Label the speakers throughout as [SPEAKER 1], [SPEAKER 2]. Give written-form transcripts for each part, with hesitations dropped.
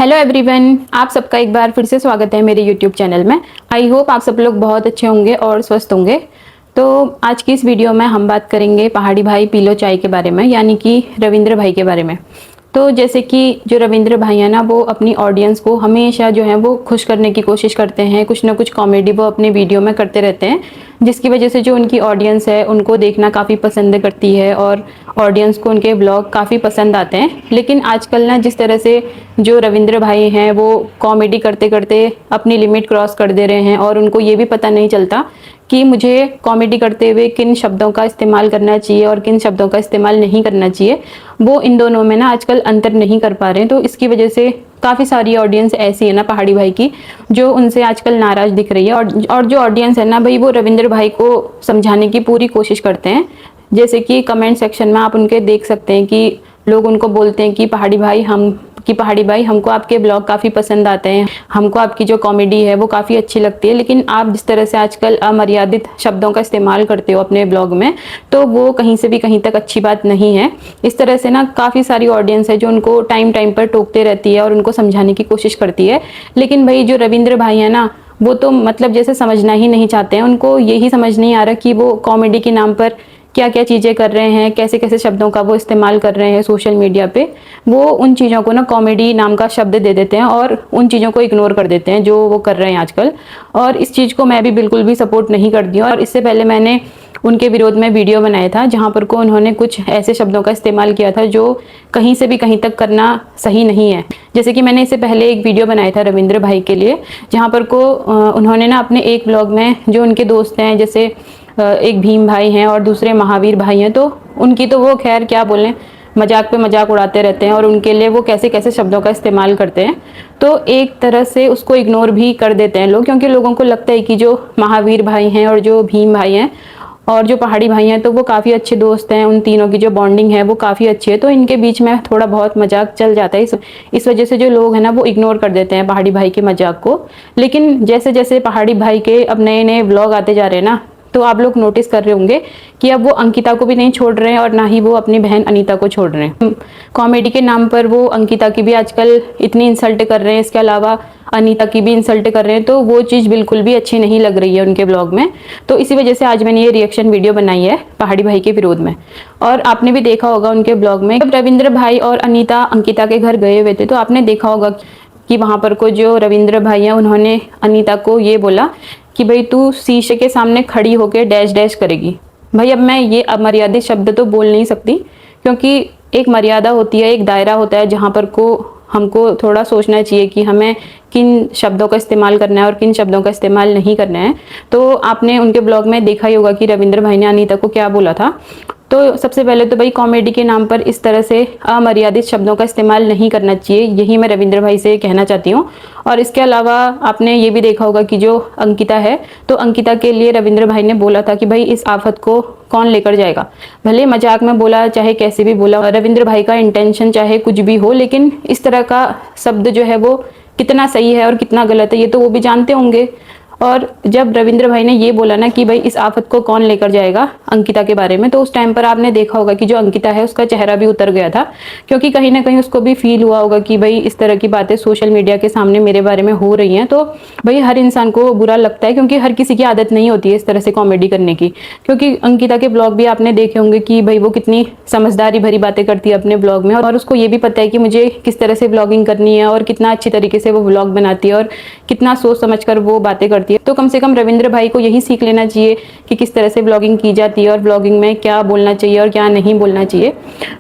[SPEAKER 1] Hello everyone, आप सबका एक बार फिर से स्वागत है मेरे यूट्यूब चैनल में। आई होप आप सब लोग बहुत अच्छे होंगे और स्वस्थ होंगे। तो आज की इस वीडियो में हम बात करेंगे पहाड़ी भाई पी लो चाय के बारे में, यानी कि रविंद्र भाई के बारे में। तो जैसे कि जो रविंद्र भाई है ना, वो अपनी ऑडियंस को हमेशा जो है वो खुश करने की कोशिश करते हैं। कुछ ना कुछ कॉमेडी वो अपने वीडियो में करते रहते हैं, जिसकी वजह से जो उनकी ऑडियंस है उनको देखना काफ़ी पसंद करती है और ऑडियंस को उनके ब्लॉग काफ़ी पसंद आते हैं। लेकिन आजकल ना जिस तरह से जो रविंद्र भाई हैं वो कॉमेडी करते करते अपनी लिमिट क्रॉस कर दे रहे हैं और उनको ये भी पता नहीं चलता कि मुझे कॉमेडी करते हुए किन शब्दों का इस्तेमाल करना चाहिए और किन शब्दों का इस्तेमाल नहीं करना चाहिए। वो इन दोनों में ना आजकल अंतर नहीं कर पा रहे हैं। तो इसकी वजह से काफ़ी सारी ऑडियंस ऐसी है ना पहाड़ी भाई की, जो उनसे आजकल नाराज़ दिख रही है। और जो ऑडियंस है ना भाई, वो रविंद्र भाई को समझाने की पूरी कोशिश करते हैं। जैसे कि कमेंट सेक्शन में आप उनके देख सकते हैं कि लोग उनको बोलते हैं कि पहाड़ी भाई हमको आपके ब्लॉग काफ़ी पसंद आते हैं, हमको आपकी जो कॉमेडी है वो काफ़ी अच्छी लगती है, लेकिन आप जिस तरह से आजकल अमर्यादित शब्दों का इस्तेमाल करते हो अपने ब्लॉग में, तो वो कहीं से भी कहीं तक अच्छी बात नहीं है। इस तरह से ना काफ़ी सारी ऑडियंस है जो उनको टाइम टाइम पर टोकते रहती है और उनको समझाने की कोशिश करती है। लेकिन भाई जो रविंद्र भाई है ना, वो तो मतलब जैसे समझना ही नहीं चाहते हैं। उनको यही समझ नहीं आ रहा कि वो कॉमेडी के नाम पर क्या क्या चीज़ें कर रहे हैं, कैसे कैसे शब्दों का वो इस्तेमाल कर रहे हैं सोशल मीडिया पे। वो उन चीज़ों को ना कॉमेडी नाम का शब्द दे देते हैं और उन चीज़ों को इग्नोर कर देते हैं जो वो कर रहे हैं आजकल। और इस चीज़ को मैं भी बिल्कुल भी सपोर्ट नहीं करती हूँ। और इससे पहले मैंने उनके विरोध में वीडियो बनाया था, जहाँ पर को उन्होंने कुछ ऐसे शब्दों का इस्तेमाल किया था जो कहीं से भी कहीं तक करना सही नहीं है। जैसे कि मैंने इससे पहले एक वीडियो बनाया था रविंद्र भाई के लिए, जहाँ पर को उन्होंने ना अपने एक ब्लॉग में जो उनके दोस्त हैं, जैसे एक भीम भाई हैं और दूसरे महावीर भाई हैं, तो उनकी तो वो खैर क्या बोलें, मजाक पे मजाक उड़ाते रहते हैं और उनके लिए वो कैसे कैसे शब्दों का इस्तेमाल करते हैं। तो एक तरह से उसको इग्नोर भी कर देते हैं लोग, क्योंकि लोगों को लगता है कि जो महावीर भाई हैं और जो भीम भाई हैं और जो पहाड़ी भाई हैं, तो वो काफ़ी अच्छे दोस्त हैं। उन तीनों की जो बॉन्डिंग है वो काफ़ी अच्छी है, तो इनके बीच में थोड़ा बहुत मजाक चल जाता है। इस वजह से जो लोग हैं ना वो इग्नोर कर देते हैं पहाड़ी भाई के मजाक को। लेकिन जैसे जैसे पहाड़ी भाई के अब नए नए व्लॉग आते जा रहे हैं ना, तो आप लोग नोटिस कर रहे होंगे कि अब वो अंकिता को भी नहीं छोड़ रहे हैं और ना ही वो अपनी बहन अनीता को छोड़ रहे हैं। कॉमेडी के नाम पर वो अंकिता की भी आजकल इतनी इंसल्ट कर रहे हैं, इसके अलावा अनीता की भी इंसल्ट कर रहे हैं। तो वो चीज़ बिल्कुल भी अच्छी नहीं लग रही है उनके ब्लॉग में। तो इसी वजह से आज मैंने ये रिएक्शन वीडियो बनाई है पहाड़ी भाई के विरोध में। और आपने भी देखा होगा उनके ब्लॉग में, जब रविंद्र भाई और अनीता अंकिता के घर गए हुए थे, तो आपने देखा होगा कि वहाँ पर को जो रविंद्र भाई हैं उन्होंने अनीता को ये बोला कि भाई तू शीशे के सामने खड़ी होकर डैश डैश करेगी। भाई अब मैं ये अमर्यादित शब्द तो बोल नहीं सकती, क्योंकि एक मर्यादा होती है, एक दायरा होता है, जहाँ पर को हमको थोड़ा सोचना चाहिए कि हमें किन शब्दों का इस्तेमाल करना है और किन शब्दों का इस्तेमाल नहीं करना है। तो आपने उनके ब्लॉग में देखा ही होगा कि रविंद्र भाई ने अनीता को क्या बोला था। तो सबसे पहले तो भाई कॉमेडी के नाम पर इस तरह से अमर्यादित शब्दों का इस्तेमाल नहीं करना चाहिए, यही मैं रविंद्र भाई से कहना चाहती हूँ। और इसके अलावा आपने ये भी देखा होगा कि जो अंकिता है, तो अंकिता के लिए रविंद्र भाई ने बोला था कि भाई इस आफत को कौन लेकर जाएगा। भले मजाक में बोला, चाहे कैसे भी बोला, रविंद्र भाई का इंटेंशन चाहे कुछ भी हो, लेकिन इस तरह का शब्द जो है वो कितना सही है और कितना गलत है ये तो वो भी जानते होंगे। और जब रविंद्र भाई ने ये बोला ना कि भाई इस आफत को कौन लेकर जाएगा अंकिता के बारे में, तो उस टाइम पर आपने देखा होगा कि जो अंकिता है उसका चेहरा भी उतर गया था, क्योंकि कहीं ना कहीं उसको भी फील हुआ होगा कि भाई इस तरह की बातें सोशल मीडिया के सामने मेरे बारे में हो रही हैं। तो भाई हर इंसान को बुरा लगता है, क्योंकि हर किसी की आदत नहीं होती है इस तरह से कॉमेडी करने की। क्योंकि अंकिता के ब्लॉग भी आपने देखे होंगे कि भाई वो कितनी समझदारी भरी बातें करती है अपने ब्लॉग में, और उसको ये भी पता है कि मुझे किस तरह से ब्लॉगिंग करनी है और कितना अच्छी तरीके से वो ब्लॉग बनाती है और कितना सोच समझ कर वो बातें करती है। तो कम से कम रविंद्र भाई को यही सीख लेना चाहिए कि किस तरह से ब्लॉगिंग की जाती है और ब्लॉगिंग में क्या बोलना चाहिए और क्या नहीं बोलना चाहिए।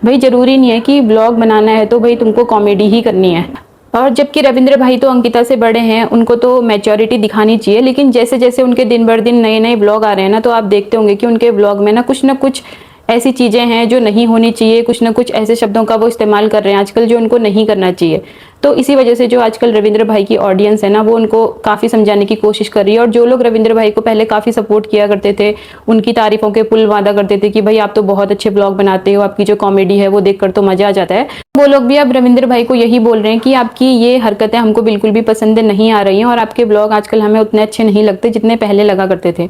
[SPEAKER 1] भाई जरूरी नहीं है कि ब्लॉग बनाना है तो भाई तुमको कॉमेडी ही करनी है। और जबकि रविंद्र भाई तो अंकिता से बड़े हैं, उनको तो मैच्योरिटी दिखानी चाहिए, लेकिन जैसे जैसे उनके दिन भर दिन नए नए ब्लॉग आ रहे हैं ना, तो आप देखते होंगे कि उनके ब्लॉग में ना कुछ ऐसी चीज़ें हैं जो नहीं होनी चाहिए, कुछ ना कुछ ऐसे शब्दों का वो इस्तेमाल कर रहे हैं आजकल जो उनको नहीं करना चाहिए। तो इसी वजह से जो आजकल रविंद्र भाई की ऑडियंस है ना, वो उनको काफ़ी समझाने की कोशिश कर रही है। और जो लोग रविंद्र भाई को पहले काफ़ी सपोर्ट किया करते थे, उनकी तारीफों के पुल वादा करते थे कि भाई आप तो बहुत अच्छे ब्लॉग बनाते हो, आपकी जो कॉमेडी है वो देखकर तो मज़ा आ जाता है, वो लोग भी अब रविंद्र भाई को यही बोल रहे हैं कि आपकी ये हरकतें हमको बिल्कुल भी पसंद नहीं आ रही हैं और आपके ब्लॉग आजकल हमें उतने अच्छे नहीं लगते जितने पहले लगा करते थे।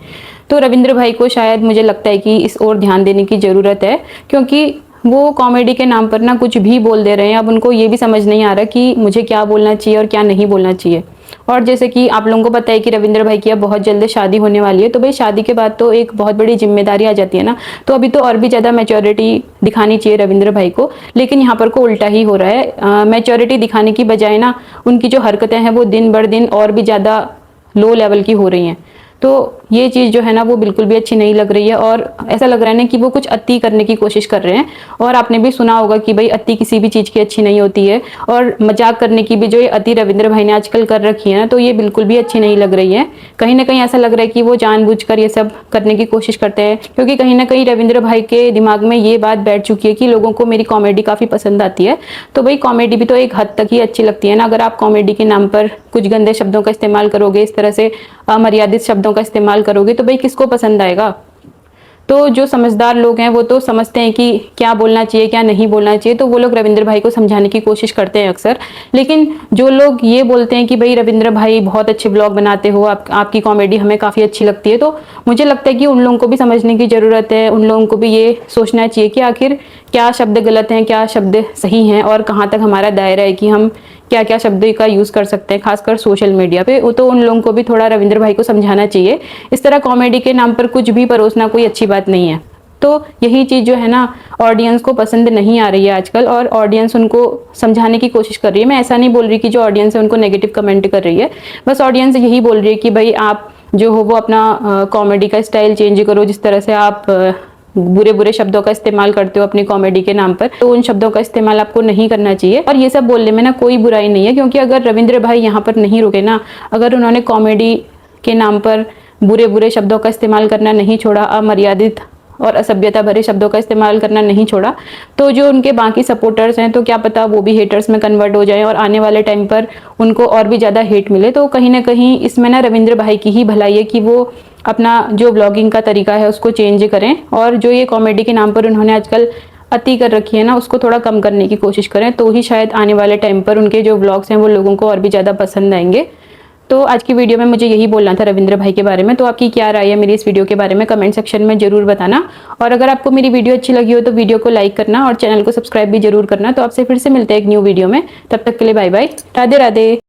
[SPEAKER 1] तो रविंद्र भाई को शायद मुझे लगता है कि इस ओर ध्यान देने की ज़रूरत है, क्योंकि वो कॉमेडी के नाम पर ना कुछ भी बोल दे रहे हैं। अब उनको ये भी समझ नहीं आ रहा कि मुझे क्या बोलना चाहिए और क्या नहीं बोलना चाहिए। और जैसे कि आप लोगों को पता है कि रविंद्र भाई की अब बहुत जल्द शादी होने वाली है, तो भाई शादी के बाद तो एक बहुत बड़ी जिम्मेदारी आ जाती है ना। तो अभी तो और भी ज़्यादा मैच्योरिटी दिखानी चाहिए रविंद्र भाई को, लेकिन यहाँ पर को उल्टा ही हो रहा है। मैच्योरिटी दिखाने की बजाय ना उनकी जो हरकतें हैं वो दिन बर दिन और भी ज़्यादा लो लेवल की हो रही हैं। तो ये चीज़ जो है ना वो बिल्कुल भी अच्छी नहीं लग रही है, और ऐसा लग रहा है ना कि वो कुछ अति करने की कोशिश कर रहे हैं। और आपने भी सुना होगा कि भाई अति किसी भी चीज़ की अच्छी नहीं होती है, और मजाक करने की भी जो ये अति रविंद्र भाई ने आजकल कर रखी है ना, तो ये बिल्कुल भी अच्छी नहीं लग रही है। कहीं ना कहीं ऐसा लग रहा है कि वो जानबूझकर ये सब करने की कोशिश करते हैं, क्योंकि कहीं ना कहीं रविंद्र भाई के दिमाग में ये बात बैठ चुकी है कि लोगों को मेरी कॉमेडी काफ़ी पसंद आती है। तो भाई कॉमेडी भी तो एक हद तक ही अच्छी लगती है ना। अगर आप कॉमेडी के नाम पर कुछ गंदे शब्दों का इस्तेमाल करोगे, इस तरह से अमर्यादित शब्दों का इस्तेमाल करोगे, तो भाई किसको पसंद आएगा। तो जो समझदार लोग हैं वो तो समझते हैं कि क्या बोलना चाहिए क्या नहीं बोलना चाहिए, तो वो लोग रविंद्र भाई को समझाने की कोशिश करते हैं अक्सर। लेकिन जो लोग ये बोलते हैं कि भाई रविंद्र भाई बहुत अच्छे ब्लॉग बनाते हो, आपकी कॉमेडी हमें काफ़ी अच्छी लगती है, तो मुझे लगता है कि उन लोगों को भी समझने की ज़रूरत है। उन लोगों को भी ये सोचना चाहिए कि आखिर क्या शब्द गलत हैं, क्या शब्द सही हैं, और कहाँ तक हमारा दायरा है कि हम क्या क्या शब्द का यूज़ कर सकते हैं, खासकर सोशल मीडिया पे। तो उन लोगों को भी थोड़ा रविंद्र भाई को समझाना चाहिए। इस तरह कॉमेडी के नाम पर कुछ भी परोसना कोई अच्छी बात नहीं है। तो यही चीज़ जो है ना ऑडियंस को पसंद नहीं आ रही है आजकल, और ऑडियंस उनको समझाने की कोशिश कर रही है। मैं ऐसा नहीं बोल रही कि जो ऑडियंस है उनको नेगेटिव कमेंट कर रही है, बस ऑडियंस यही बोल रही है कि भाई आप जो हो वो अपना कॉमेडी का स्टाइल चेंज करो। जिस तरह से आप बुरे बुरे शब्दों का इस्तेमाल करते हो अपनी कॉमेडी के नाम पर, तो उन शब्दों का इस्तेमाल आपको नहीं करना चाहिए। और ये सब बोलने में ना कोई बुराई नहीं है, क्योंकि अगर रविंद्र भाई यहाँ पर नहीं रुके ना, अगर उन्होंने कॉमेडी के नाम पर बुरे बुरे शब्दों का इस्तेमाल करना नहीं छोड़ा, अमर्यादित और असभ्यता भरे शब्दों का इस्तेमाल करना नहीं छोड़ा, तो जो उनके बाकी सपोर्टर्स हैं तो क्या पता वो भी हेटर्स में कन्वर्ट हो जाएं और आने वाले टाइम पर उनको और भी ज़्यादा हेट मिले। तो कहीं ना कहीं इसमें ना रविंद्र भाई की ही भलाई है कि वो अपना जो ब्लॉगिंग का तरीका है उसको चेंज करें, और जो ये कॉमेडी के नाम पर उन्होंने आजकल अति कर रखी है ना उसको थोड़ा कम करने की कोशिश करें, तो ही शायद आने वाले टाइम पर उनके जो ब्लॉग्स हैं वो लोगों को और भी ज़्यादा पसंद आएंगे। तो आज की वीडियो में मुझे यही बोलना था रविंद्र भाई के बारे में। तो आपकी क्या राय है मेरी इस वीडियो के बारे में, कमेंट सेक्शन में जरूर बताना। और अगर आपको मेरी वीडियो अच्छी लगी हो तो वीडियो को लाइक करना और चैनल को सब्सक्राइब भी जरूर करना। तो आपसे फिर से मिलते हैं एक न्यू वीडियो में, तब तक के लिए बाय बाय, राधे राधे।